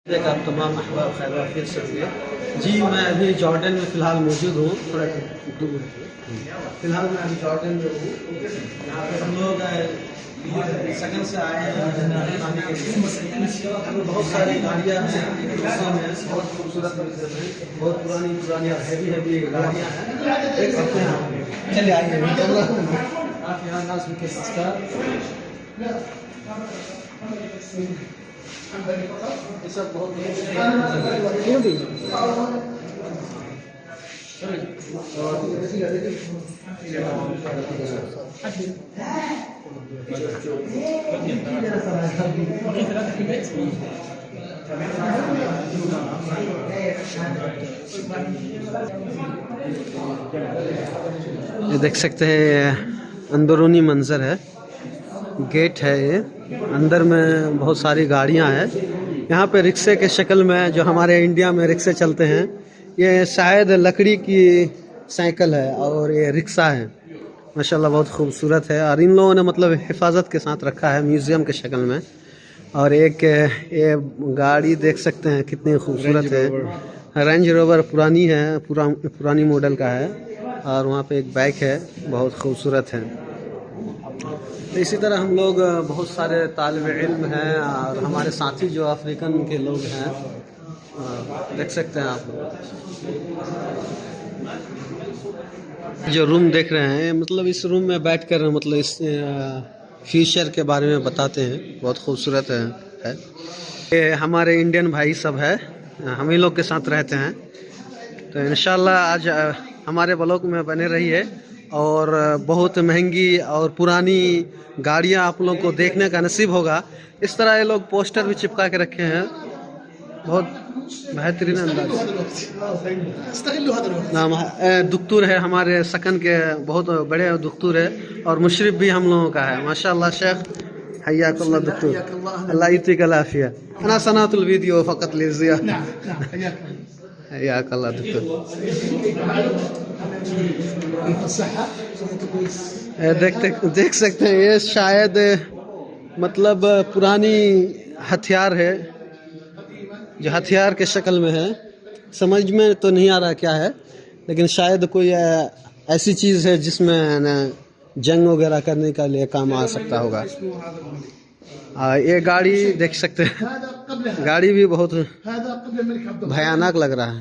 का तमाम अहबाब खैर वाफियत से होंगे। जी मैं अभी जॉर्डन में फ़िलहाल मौजूद हूँ, थोड़ा दूर फ़िलहाल मैं अभी जॉर्डन में हूँ। यहाँ पे हम लोग सेकंड से आए हैं खाने के लिए। बहुत सारी गाड़ियाँ हैं, बहुत खूबसूरत मंजर है, बहुत पुरानी पुरानी और हैवी गाड़ियाँ हैं। देख सकते हैं आप। चलिए आइए आप यहाँ नाज के सस्ता ये सब बहुत क्यों भी ये देख सकते हैं अंदरूनी मंजर है, गेट है ये, अंदर में बहुत सारी गाड़ियां हैं। यहाँ पे रिक्शे के शक्ल में जो हमारे इंडिया में रिक्शे चलते हैं, ये शायद लकड़ी की साइकिल है और ये रिक्शा है। माशाल्लाह बहुत खूबसूरत है और इन लोगों ने मतलब हिफाजत के साथ रखा है म्यूज़ियम के शक्ल में। और एक ये गाड़ी देख सकते हैं कितनी खूबसूरत है, रेंज रोवर पुरानी है, पुरानी मॉडल का है। और वहाँ पे एक बाइक है, बहुत खूबसूरत है। तो इसी तरह हम लोग बहुत सारे तालिब इल्म हैं और हमारे साथी जो अफ्रीकन के लोग हैं, देख सकते हैं आप जो रूम देख रहे हैं। मतलब इस रूम में बैठ कर मतलब इस फ्यूचर के बारे में बताते हैं, बहुत खूबसूरत है। ये हमारे इंडियन भाई सब है, हम ही लोग के साथ रहते हैं। तो इंशाल्लाह आज हमारे ब्लॉग में बने रहिए और बहुत महंगी और पुरानी गाड़ियां आप लोग को देखने का नसीब होगा। इस तरह ये लोग पोस्टर भी चिपका के रखे हैं, बहुत बेहतरीन अंदाज। नाम दुख्तूर है, हमारे सकन के बहुत बड़े दुख्तूर है और मुशरिफ भी हम लोगों का है। माशाल्लाह शेख हयाकुल्लाह दुख्तूर, अल्लाह युतीक अल-आफिया। अना सनातुल वीडियो फ़कत लिज़िया। हयाकुल्लाह दुख्तूर। देख सकते हैं ये शायद मतलब पुरानी हथियार है, जो हथियार के शक्ल में है। समझ में तो नहीं आ रहा क्या है, लेकिन शायद कोई ऐसी चीज़ है जिसमें न जंग वगैरह करने के लिए काम आ सकता होगा। ये गाड़ी देख सकते हैं, गाड़ी भी बहुत भयानक लग रहा है।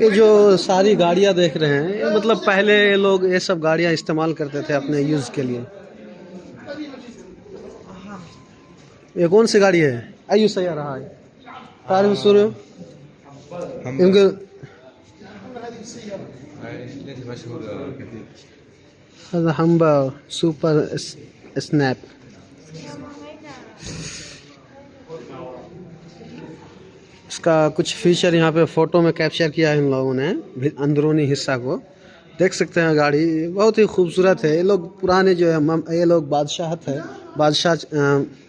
ये जो सारी गाड़ियां देख रहे हैं, ये मतलब पहले लोग ये सब गाड़ियां इस्तेमाल करते थे अपने यूज़ के लिए। ये कौन सी गाड़ी है? आयु सही आ रहा है तारीफ सुनो इनके हम्बा सुपर स्नैप। इसका कुछ फीचर यहाँ पे फ़ोटो में कैप्चर किया है इन लोगों ने, अंदरूनी हिस्सा को देख सकते हैं। गाड़ी बहुत ही खूबसूरत है। ये लोग पुराने जो है, ये लोग बादशाहत है, बादशाह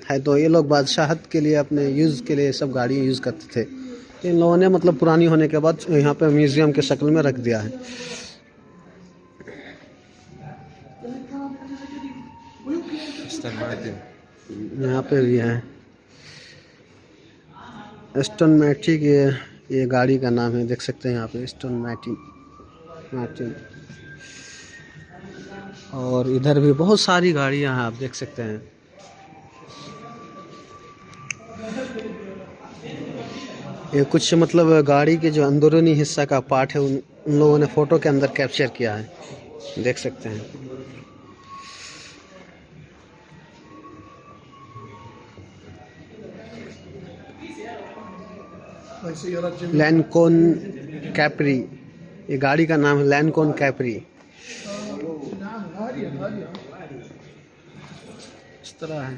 है, तो ये लोग बादशाहत के लिए अपने यूज़ के लिए सब गाड़ी यूज़ करते थे। इन लोगों ने मतलब पुरानी होने के बाद यहाँ पे म्यूज़ियम के शक्ल में रख दिया है। यहाँ पे भी है एस्टन मार्टिन, ये गाड़ी का नाम है, देख सकते हैं यहाँ पे एस्टन मार्टिन। और इधर भी बहुत सारी गाड़ियाँ हैं, आप देख सकते हैं। ये कुछ मतलब गाड़ी के जो अंदरूनी हिस्सा का पार्ट है, उन लोगों ने फ़ोटो के अंदर कैप्चर किया है, देख सकते हैं। लैनकॉन कैप्री, ये गाड़ी का नाम है लैनकॉन कैप्री। इस तरह है।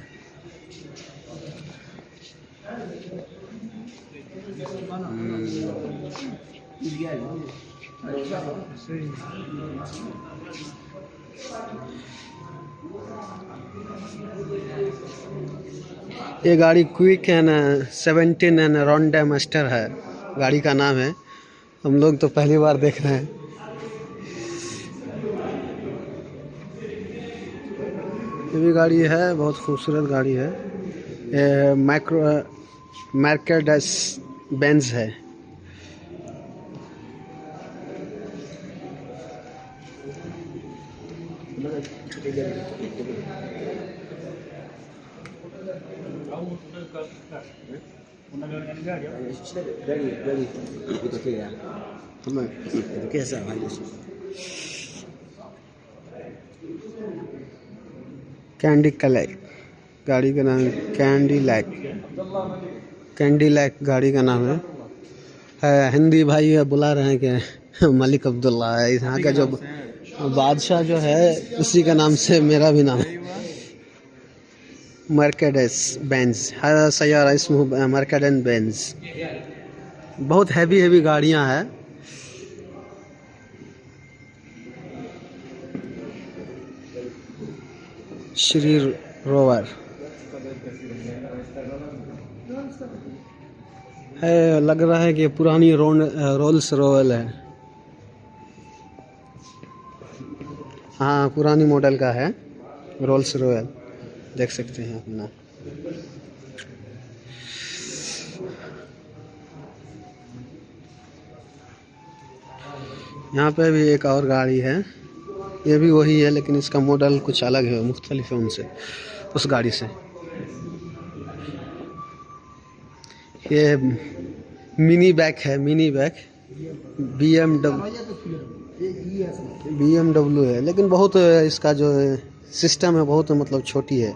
ये गाड़ी क्विक एंड 17 एंड रोंडा मास्टर है, गाड़ी का नाम है। हम लोग तो पहली बार देख रहे हैं। ये भी गाड़ी है, बहुत खूबसूरत गाड़ी है। ये मर्सिडीज बेंज है। कैंडी कलर गाड़ी का नाम है, कैंडी लैक गाड़ी का नाम है। हिंदी भाई बुला रहे हैं कि मलिक अब्दुल्ला है यहाँ का जो बादशाह जो है, उसी का नाम से मेरा भी नाम है। मर्सिडीज बेंज हर सैयारा इसमें मर्सिडीज बेंज। बहुत हैवी गाड़ियां हैं। श्री रोवर है, लग रहा है कि पुरानी रोल्स रॉयल है। हाँ, पुरानी मॉडल का है रोल्स रॉयल, देख सकते हैं अपना। यहाँ पे भी एक और गाड़ी है, ये भी वही है लेकिन इसका मॉडल कुछ अलग है, मुख्तलिफ है उनसे, उस गाड़ी से। ये मिनी बैग है, मिनी बैग BMW है, लेकिन बहुत इसका जो सिस्टम है बहुत मतलब छोटी है।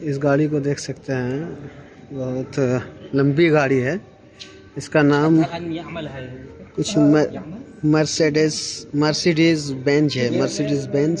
इस गाड़ी को देख सकते हैं, बहुत लंबी गाड़ी है। इसका नाम कुछ मर्सिडीज बेंज है, मर्सिडीज बेंज।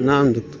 नाम दक्तूर.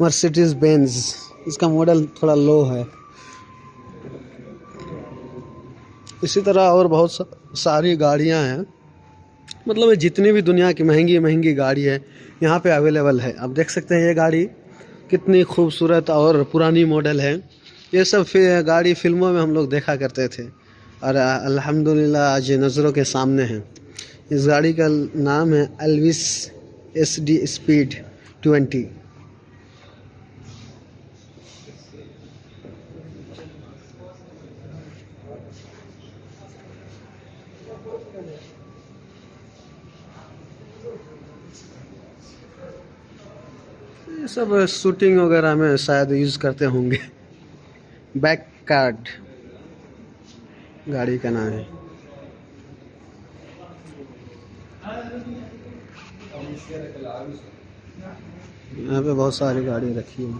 मर्सिडीज बेंज, इसका मॉडल थोड़ा लो है। इसी तरह और बहुत सारी गाड़ियां हैं, मतलब जितनी भी दुनिया की महंगी गाड़ी है यहाँ पे अवेलेबल है। आप देख सकते हैं ये गाड़ी कितनी खूबसूरत और पुरानी मॉडल है। ये सब गाड़ी फिल्मों में हम लोग देखा करते थे और अल्हम्दुलिल्लाह आज नज़रों के सामने है। इस गाड़ी का नाम है एल्विस SD स्पीड 20। ये सब शूटिंग वगैरह में शायद यूज़ करते होंगे। बैक कार्ड गाड़ी का नाम है। यहाँ पे बहुत सारी गाड़ी रखी है।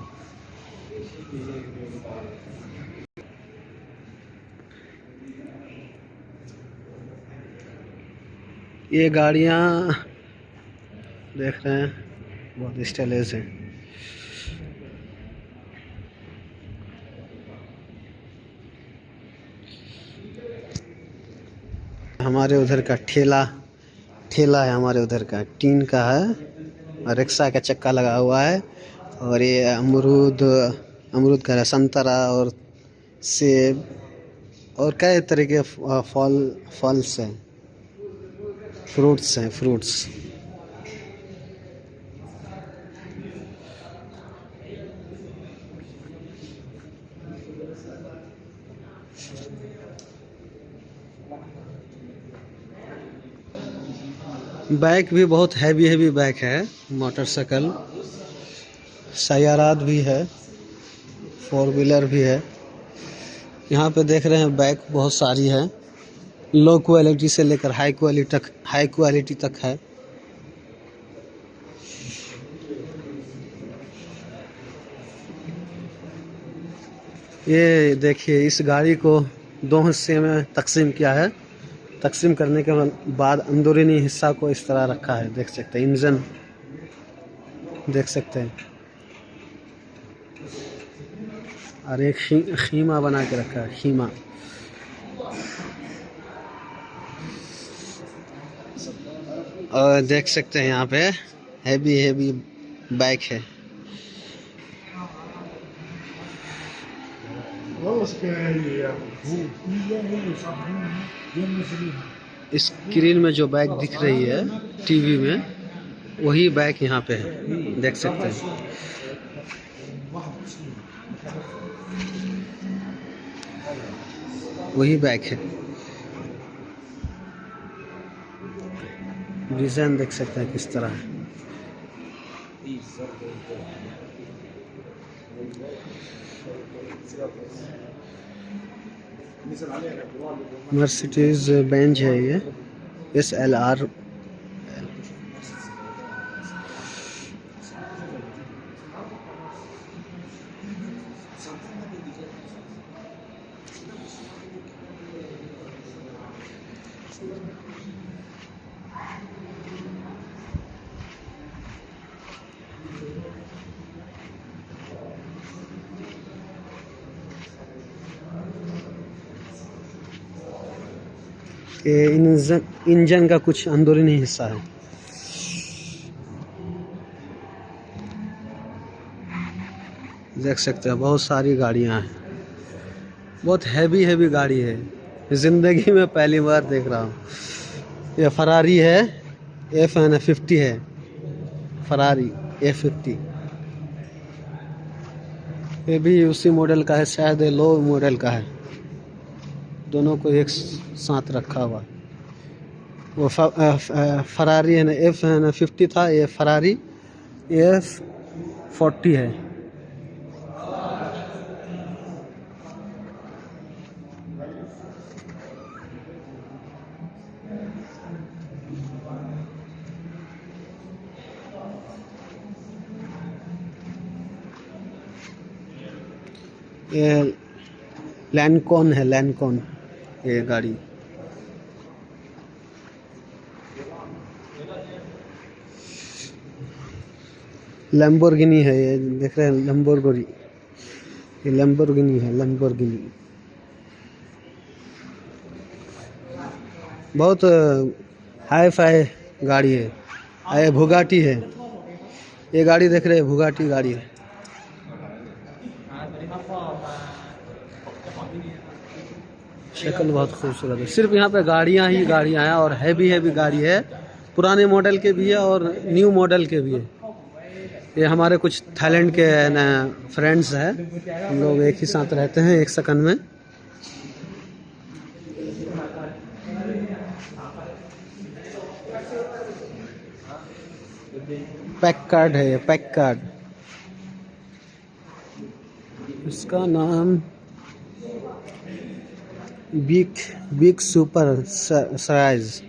ये गाड़ियाँ देख रहे हैं बहुत स्टाइलिश है। हमारे उधर का ठेला है, हमारे उधर का टीन का है और रिक्शा का चक्का लगा हुआ है। और ये अमरूद का है, संतरा और सेब और कई तरह के फल्स हैं, फ्रूट्स। बाइक भी बहुत हैवी हैवी बाइक है, मोटरसाइकिल, सैयारात भी है, 4 व्हीलर भी है। यहाँ पे देख रहे हैं बाइक बहुत सारी है, लो क्वालिटी से लेकर हाई क्वालिटी तक है। ये देखिए, इस गाड़ी को 2 हिस्से में तकसीम किया है। तकसीम करने के बाद अंदरूनी हिस्सा को इस तरह रखा है, देख सकते हैं, इंजन देख सकते हैं, और एक खीमा बना के रखा है, खीमा। और देख सकते हैं यहाँ पे हैवी हैवी बाइक है। स्क्रीन में जो बाइक दिख रही है टीवी में, वही बाइक यहाँ पे है, देख सकते हैं। वही बाइक है, डिजाइन देख सकते हैं किस तरह है। मर्सिडीज बेंज है ये, SLR। ये इंजन का कुछ अंदरूनी हिस्सा है। देख सकते हैं बहुत सारी गाड़ियां हैं, बहुत हैवी हैवी गाड़ी है, ज़िंदगी में पहली बार देख रहा हूँ। ये फरारी है, F50 है, फरारी F50। ये भी उसी मॉडल का है, शायद लो मॉडल का है। दोनों को एक साथ रखा हुआ। वो फरारी है ना, F50 था, ये फरारी F40 है। ये लैंडकॉन है, लैंडकॉन ये गाड़ी। लैम्बोर्गिनी है ये, देख रहे हैं, लैम्बोर्गिनी, ये लैम्बोर्गिनी है, लैम्बोर्गिनी। बहुत हाई फाई गाड़ी है। ये बुगाटी है, ये गाड़ी देख रहे हैं, बुगाटी गाड़ी है। शक्ल बहुत खूबसूरत है। सिर्फ यहाँ पे गाड़ियाँ ही गाड़ियाँ हैं, और हैवी हैवी गाड़ी है, पुराने मॉडल के भी है और न्यू मॉडल के भी है। ये हमारे कुछ थाईलैंड के ना फ्रेंड्स हैं, हम लोग एक ही साथ रहते हैं एक सेकंड में। पैक कार्ड है ये, पैक कार्ड, इसका नाम बिग सुपर साइज।